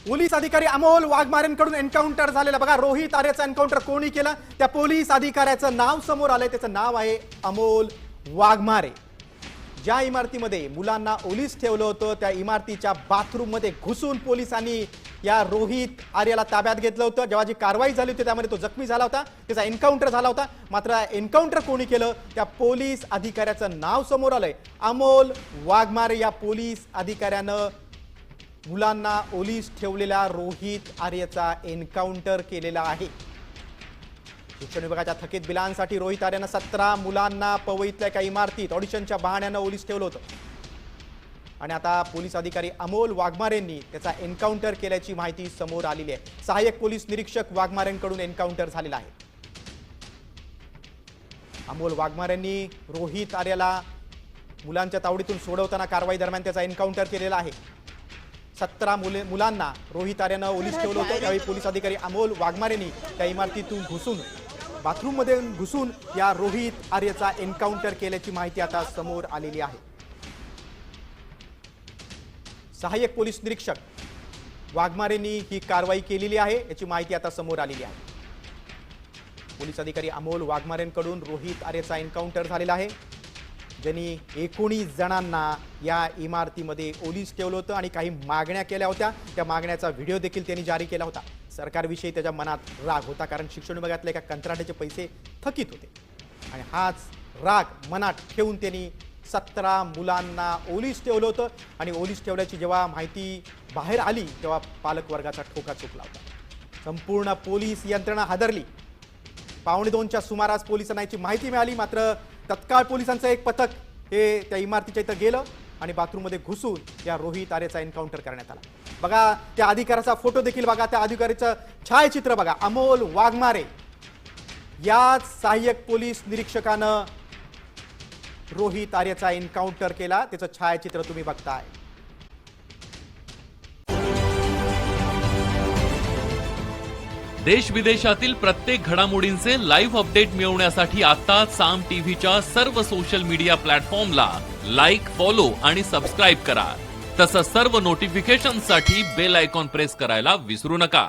Police अधिकारी Amol वाघमारेंकडून encounter झालेला बघा. रोहित आर्यचा एन्काउंटर कोणी केला? त्या पोलीस अधिकाऱ्याचं नाव समोर आलंय. त्याचं नाव आहे अमोल वाघमारे. ज्या इमारतीमध्ये मुलांना ओलीस ठेवलं होतं त्या इमारतीच्या बाथरूम मध्ये घुसून पोलिसांनी या रोहित आर्याला ताब्यात घेतलं होतं. जेव्हा जी कारवाई झाली होती त्यामध्ये तो जखमी झाला होता, त्याचा एन्काउंटर झाला होता. मात्र एन्काउंटर कोणी केलं? त्या पोलीस अधिकाऱ्याचं नाव समोर आलंय अमोल वाघमारे. या पोलीस अधिकाऱ्यानं मुलांना ओलीस ठेवलेल्या रोहित आर्यचा एन्काउंटर केलेला आहे. शिक्षण विभागाच्या थकीत बिलांसाठी रोहित आर्यानं 17 मुलांना पवईतल्या एका इमारतीत ऑडिशनच्या बहाण्यानं ओलीस ठेवलं होतं आणि आता पोलीस अधिकारी अमोल वाघमारेंनी त्याचा एन्काउंटर केल्याची माहिती समोर आलेली आहे. सहाय्यक पोलीस निरीक्षक वाघमारेंकडून एन्काउंटर झालेला आहे. अमोल वाघमारेंनी रोहित आर्याला मुलांच्या तावडीतून सोडवताना कारवाई दरम्यान त्याचा एन्काउंटर केलेला आहे. 17 मुलांना रोहित आर्यानं ओलीस ठेवलं होतं. त्यावेळी पोलीस अधिकारी अमोल वाघमारेंनी त्या इमारतीतून घुसून बाथरूम मध्ये घुसून या रोहित आर्यचा एन्काउंटर केल्याची माहिती आता समोर आलेली आहे. सहाय्यक पोलीस निरीक्षक वाघमारेंनी ही कारवाई केलेली आहे याची माहिती आता समोर आलेली आहे. पोलीस अधिकारी अमोल वाघमारेंकडून रोहित आर्यचा एन्काउंटर झालेला आहे, ज्यांनी 19 जणांना या इमारतीमध्ये ओलीस ठेवलं होतं आणि काही मागण्या केल्या होत्या. त्या मागण्याचा व्हिडिओ देखील त्यांनी जारी केला होता. सरकारविषयी त्याच्या मनात राग होता, कारण शिक्षण विभागातल्या एका कंत्राटाचे पैसे थकीत होते आणि हाच राग मनात ठेवून त्यांनी 17 मुलांना ओलीस ठेवलं होतं आणि ओलीस ठेवल्याची जेव्हा माहिती बाहेर आली तेव्हा पालकवर्गाचा ठोका चुकला होता. संपूर्ण पोलीस यंत्रणा हादरली. 1:15च्या सुमारास पोलिसांना याची माहिती मिळाली. मात्र तत्काळ पोलिसांचं एक पथक हे त्या इमारतीच्या इथं गेलं आणि बाथरूममध्ये घुसून या रोहित आर्यचा एन्काउंटर करण्यात आला. बघा त्या अधिकाऱ्याचा फोटो देखील बघा, त्या अधिकाऱ्याचं छायाचित्र बघा. अमोल वाघमारे याच सहाय्यक पोलीस निरीक्षकानं रोहित आर्यचा एन्काउंटर केला. त्याचं छायाचित्र तुम्ही बघताय. देश विदेशातील प्रत्येक घडामोडींचे लाईव्ह अपडेट मिळवण्यासाठी आता साम टीव्हीच्या सर्व सोशल मीडिया प्लॅटफॉर्मला लाईक, फॉलो आणि सबस्क्राईब करा. तसंच सर्व नोटिफिकेशनसाठी बेल आयकॉन प्रेस करायला विसरू नका.